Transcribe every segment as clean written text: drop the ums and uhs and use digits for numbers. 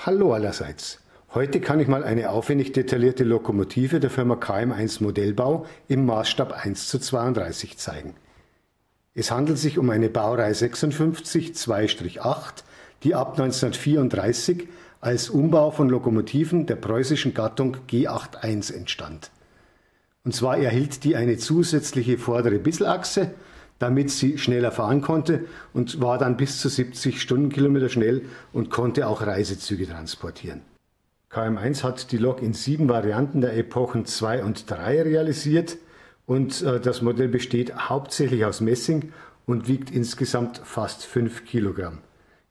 Hallo allerseits. Heute kann ich mal eine aufwendig detaillierte Lokomotive der Firma KM1 Modellbau im Maßstab 1:32 zeigen. Es handelt sich um eine Baureihe 56-2-8, die ab 1934 als Umbau von Lokomotiven der preußischen Gattung G81 entstand. Und zwar erhielt die eine zusätzliche vordere Bisselachse, damit sie schneller fahren konnte und war dann bis zu 70 Stundenkilometer schnell und konnte auch Reisezüge transportieren. KM1 hat die Lok in 7 Varianten der Epochen 2 und 3 realisiert und das Modell besteht hauptsächlich aus Messing und wiegt insgesamt fast 5 Kilogramm.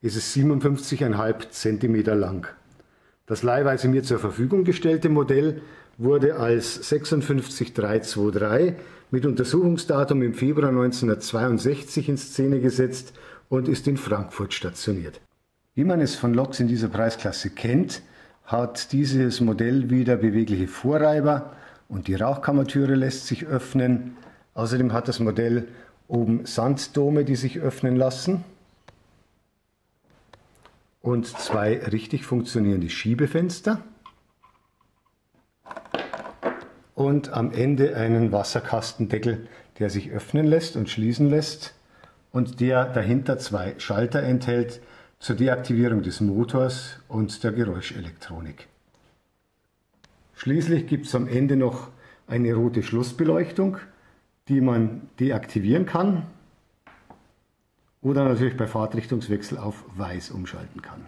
Es ist 57,5 Zentimeter lang. Das leihweise mir zur Verfügung gestellte Modell wurde als 56323 mit Untersuchungsdatum im Februar 1962 in Szene gesetzt und ist in Frankfurt stationiert. Wie man es von Loks in dieser Preisklasse kennt, hat dieses Modell wieder bewegliche Vorreiber und die Rauchkammertüre lässt sich öffnen. Außerdem hat das Modell oben Sanddome, die sich öffnen lassen, und 2 richtig funktionierende Schiebefenster und am Ende einen Wasserkastendeckel, der sich öffnen lässt und schließen lässt und der dahinter 2 Schalter enthält zur Deaktivierung des Motors und der Geräuschelektronik. Schließlich gibt es am Ende noch eine rote Schlussbeleuchtung, die man deaktivieren kann oder natürlich bei Fahrtrichtungswechsel auf weiß umschalten kann.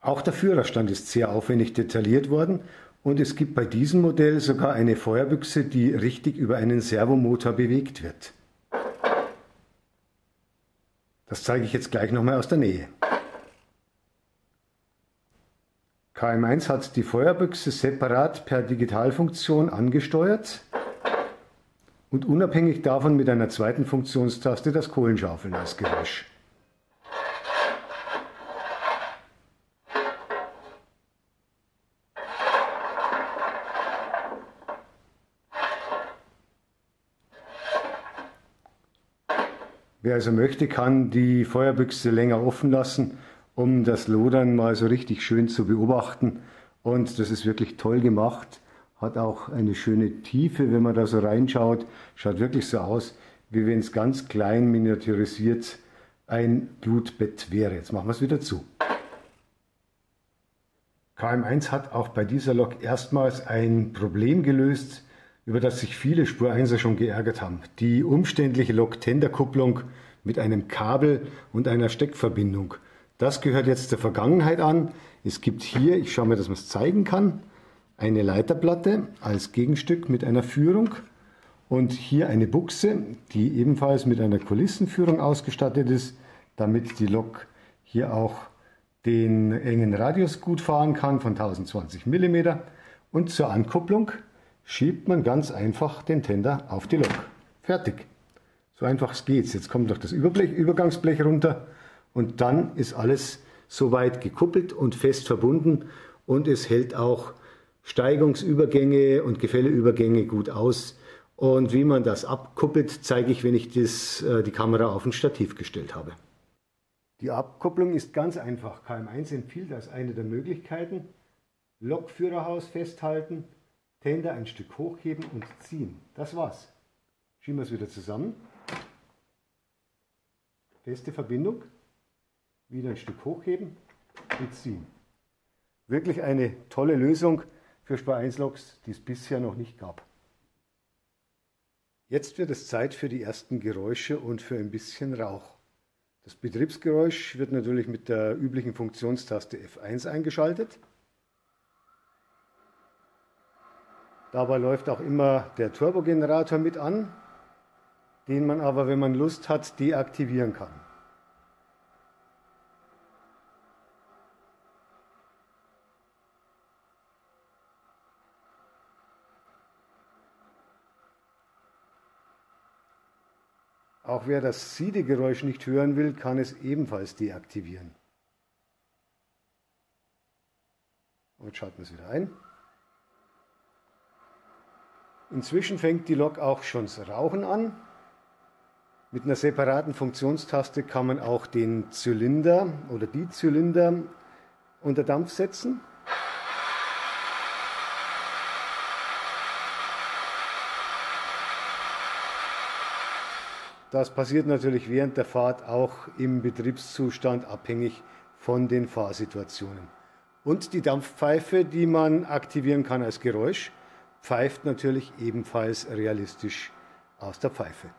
Auch der Führerstand ist sehr aufwendig detailliert worden und es gibt bei diesem Modell sogar eine Feuerbüchse, die richtig über einen Servomotor bewegt wird. Das zeige ich jetzt gleich nochmal aus der Nähe. KM1 hat die Feuerbüchse separat per Digitalfunktion angesteuert und unabhängig davon mit einer zweiten Funktionstaste das Kohlenschaufeln als Geräusch. Wer also möchte, kann die Feuerbüchse länger offen lassen, um das Lodern mal so richtig schön zu beobachten. Und das ist wirklich toll gemacht. Hat auch eine schöne Tiefe, wenn man da so reinschaut. Schaut wirklich so aus, wie wenn es ganz klein miniaturisiert ein Blutbett wäre. Jetzt machen wir es wieder zu. KM1 hat auch bei dieser Lok erstmals ein Problem gelöst, über das sich viele Spur-1er schon geärgert haben. Die umständliche Lok-Tenderkupplung mit einem Kabel und einer Steckverbindung. Das gehört jetzt der Vergangenheit an. Es gibt hier, ich schaue mal, dass man es zeigen kann, eine Leiterplatte als Gegenstück mit einer Führung und hier eine Buchse, die ebenfalls mit einer Kulissenführung ausgestattet ist, damit die Lok hier auch den engen Radius gut fahren kann von 1020 mm. Und zur Ankupplung schiebt man ganz einfach den Tender auf die Lok. Fertig. So einfach geht's. Jetzt kommt noch das Übergangsblech runter und dann ist alles soweit gekuppelt und fest verbunden und es hält auch Steigungsübergänge und Gefälleübergänge gut aus. Und wie man das abkuppelt, zeige ich, wenn ich die Kamera auf ein Stativ gestellt habe. Die Abkupplung ist ganz einfach. KM1 empfiehlt als eine der Möglichkeiten: Lokführerhaus festhalten, Tender ein Stück hochheben und ziehen. Das war's. Schieben wir es wieder zusammen. Feste Verbindung. Wieder ein Stück hochheben und ziehen. Wirklich eine tolle Lösung für Spur-1-Loks, die es bisher noch nicht gab. Jetzt wird es Zeit für die ersten Geräusche und für ein bisschen Rauch. Das Betriebsgeräusch wird natürlich mit der üblichen Funktionstaste F1 eingeschaltet. Dabei läuft auch immer der Turbogenerator mit an, den man aber, wenn man Lust hat, deaktivieren kann. Auch wer das Siedegeräusch nicht hören will, kann es ebenfalls deaktivieren. Und jetzt schalten wir es wieder ein. Inzwischen fängt die Lok auch schon das Rauchen an. Mit einer separaten Funktionstaste kann man auch den Zylinder oder die Zylinder unter Dampf setzen. Das passiert natürlich während der Fahrt auch im Betriebszustand abhängig von den Fahrsituationen. Und die Dampfpfeife, die man aktivieren kann als Geräusch, pfeift natürlich ebenfalls realistisch aus der Pfeife.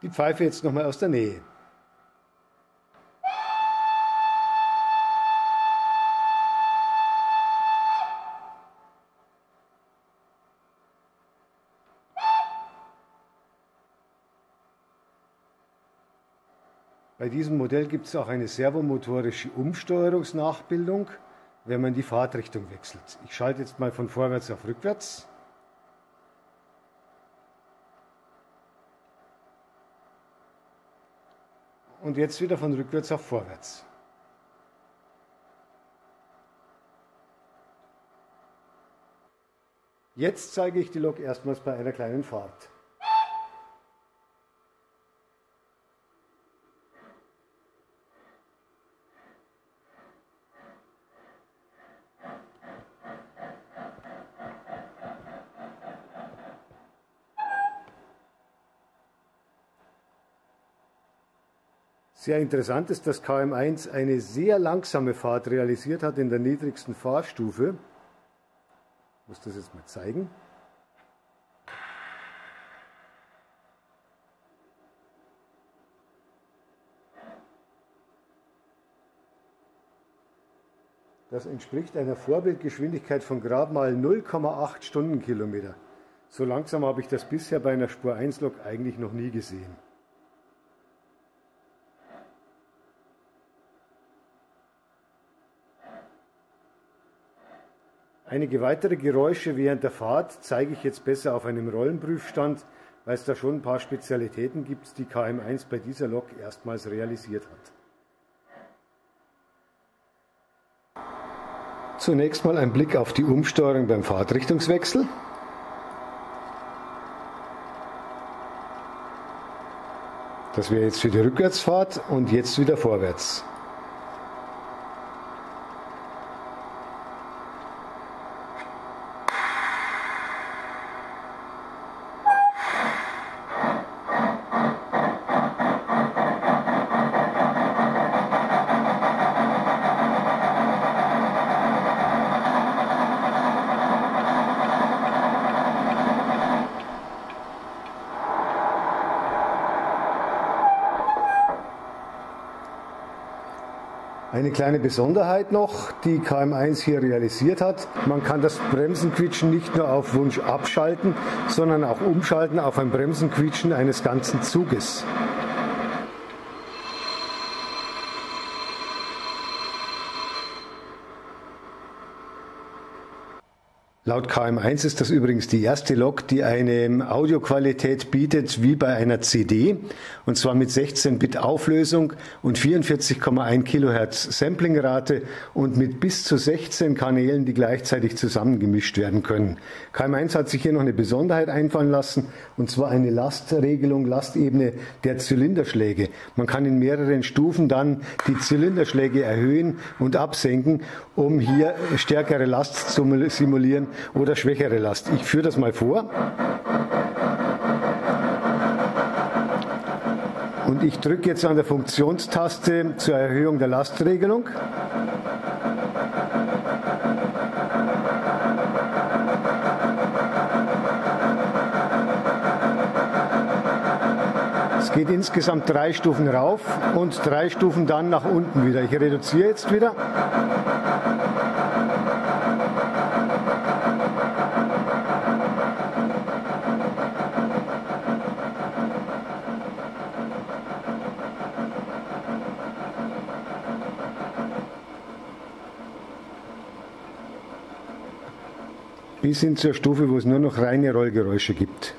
Die Pfeife jetzt nochmal aus der Nähe. Bei diesem Modell gibt es auch eine servomotorische Umsteuerungsnachbildung, wenn man die Fahrtrichtung wechselt. Ich schalte jetzt mal von vorwärts auf rückwärts. Und jetzt wieder von rückwärts auf vorwärts. Jetzt zeige ich die Lok erstmals bei einer kleinen Fahrt. Sehr interessant ist, dass KM1 eine sehr langsame Fahrt realisiert hat in der niedrigsten Fahrstufe. Ich muss das jetzt mal zeigen. Das entspricht einer Vorbildgeschwindigkeit von gerade mal 0,8 Stundenkilometer. So langsam habe ich das bisher bei einer Spur 1 Lok eigentlich noch nie gesehen. Einige weitere Geräusche während der Fahrt zeige ich jetzt besser auf einem Rollenprüfstand, weil es da schon ein paar Spezialitäten gibt, die KM1 bei dieser Lok erstmals realisiert hat. Zunächst mal ein Blick auf die Umsteuerung beim Fahrtrichtungswechsel. Das wäre jetzt für die Rückwärtsfahrt und jetzt wieder vorwärts. Eine kleine Besonderheit noch, die KM1 hier realisiert hat. Man kann das Bremsenquietschen nicht nur auf Wunsch abschalten, sondern auch umschalten auf ein Bremsenquietschen eines ganzen Zuges. Laut KM1 ist das übrigens die erste Lok, die eine Audioqualität bietet wie bei einer CD, und zwar mit 16-Bit Auflösung und 44,1 Kilohertz Samplingrate und mit bis zu 16 Kanälen, die gleichzeitig zusammengemischt werden können. KM1 hat sich hier noch eine Besonderheit einfallen lassen, und zwar eine Lastregelung, Lastebene der Zylinderschläge. Man kann in mehreren Stufen dann die Zylinderschläge erhöhen und absenken, um hier stärkere Last zu simulieren oder schwächere Last. Ich führe das mal vor. Und ich drücke jetzt an der Funktionstaste zur Erhöhung der Lastregelung. Es geht insgesamt 3 Stufen rauf und 3 Stufen dann nach unten wieder. Ich reduziere jetzt wieder. Bis hin zur Stufe, wo es nur noch reine Rollgeräusche gibt.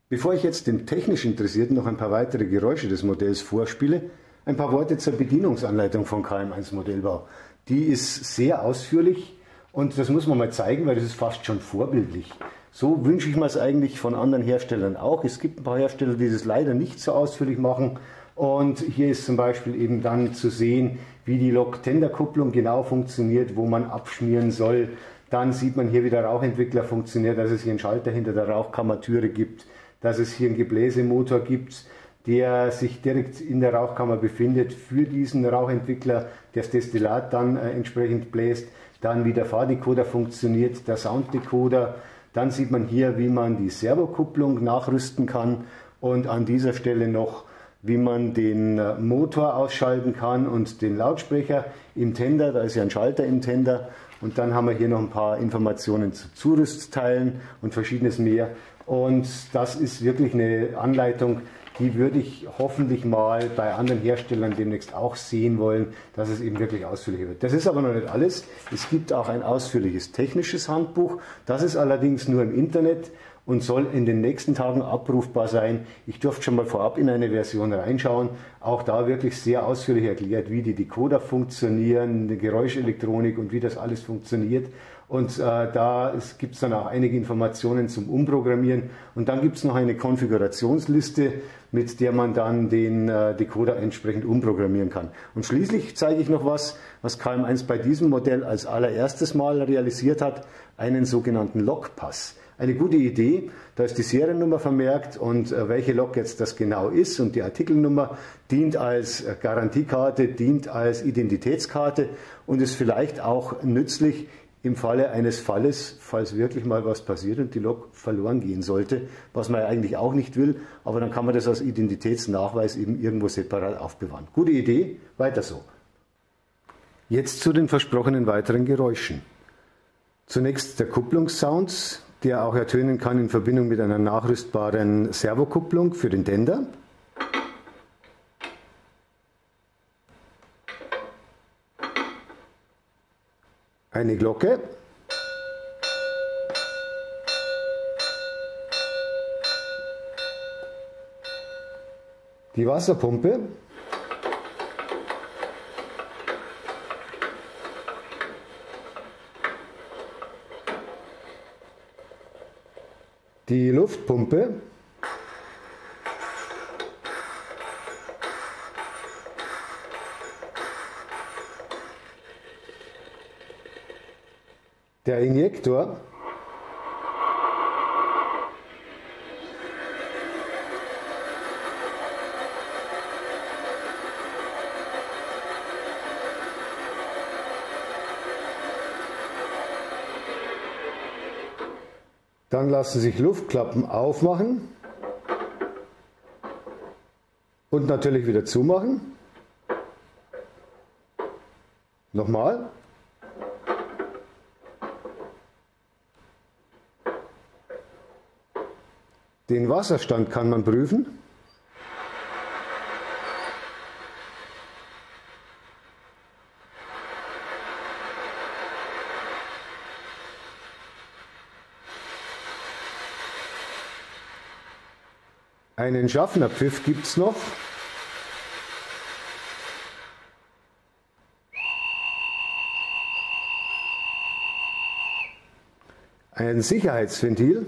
Bevor ich jetzt den technisch Interessierten noch ein paar weitere Geräusche des Modells vorspiele, ein paar Worte zur Bedienungsanleitung von KM1 Modellbau. Die ist sehr ausführlich und das muss man mal zeigen, weil das ist fast schon vorbildlich. So wünsche ich mir es eigentlich von anderen Herstellern auch. Es gibt ein paar Hersteller, die das leider nicht so ausführlich machen. Und hier ist zum Beispiel eben dann zu sehen, wie die Lok-Tenderkupplung genau funktioniert, wo man abschmieren soll. Dann sieht man hier, wie der Rauchentwickler funktioniert, dass es hier einen Schalter hinter der Rauchkammertüre gibt, dass es hier einen Gebläsemotor gibt, der sich direkt in der Rauchkammer befindet für diesen Rauchentwickler, der das Destillat dann entsprechend bläst. Dann wie der Fahrdecoder funktioniert, der Sounddecoder. Dann sieht man hier, wie man die Servokupplung nachrüsten kann und an dieser Stelle noch, wie man den Motor ausschalten kann und den Lautsprecher im Tender. Da ist ja ein Schalter im Tender. Und dann haben wir hier noch ein paar Informationen zu Zurüstteilen und verschiedenes mehr. Und das ist wirklich eine Anleitung, die würde ich hoffentlich mal bei anderen Herstellern demnächst auch sehen wollen, dass es eben wirklich ausführlicher wird. Das ist aber noch nicht alles. Es gibt auch ein ausführliches technisches Handbuch. Das ist allerdings nur im Internet und soll in den nächsten Tagen abrufbar sein. Ich durfte schon mal vorab in eine Version reinschauen. Auch da wirklich sehr ausführlich erklärt, wie die Decoder funktionieren, die Geräuschelektronik und wie das alles funktioniert. Und da gibt es dann auch einige Informationen zum Umprogrammieren. Und dann gibt es noch eine Konfigurationsliste, mit der man dann den Decoder entsprechend umprogrammieren kann. Und schließlich zeige ich noch was KM1 bei diesem Modell als allererstes Mal realisiert hat, einen sogenannten Lokpass. Eine gute Idee, da ist die Seriennummer vermerkt und welche Lok jetzt das genau ist und die Artikelnummer dient als Garantiekarte, dient als Identitätskarte und ist vielleicht auch nützlich im Falle eines Falles, falls wirklich mal was passiert und die Lok verloren gehen sollte, was man ja eigentlich auch nicht will, aber dann kann man das als Identitätsnachweis eben irgendwo separat aufbewahren. Gute Idee, weiter so. Jetzt zu den versprochenen weiteren Geräuschen. Zunächst der Kupplungssound, der auch ertönen kann in Verbindung mit einer nachrüstbaren Servokupplung für den Tender. Eine Glocke. Die Wasserpumpe. Die Luftpumpe. Der Injektor. Dann lassen sich Luftklappen aufmachen und natürlich wieder zumachen. Nochmal. Den Wasserstand kann man prüfen. Einen Schaffnerpfiff gibt es noch. Ein Sicherheitsventil.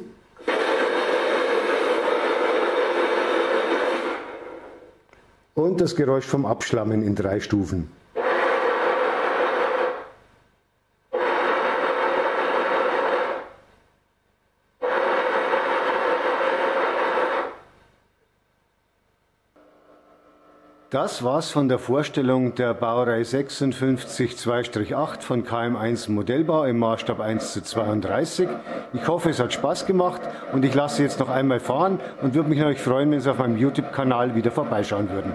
Und das Geräusch vom Abschlammen in 3 Stufen. Das war's von der Vorstellung der Baureihe 56-2-8 von KM1 Modellbau im Maßstab 1:32. Ich hoffe, es hat Spaß gemacht und ich lasse jetzt noch einmal fahren und würde mich natürlich freuen, wenn Sie auf meinem YouTube-Kanal wieder vorbeischauen würden.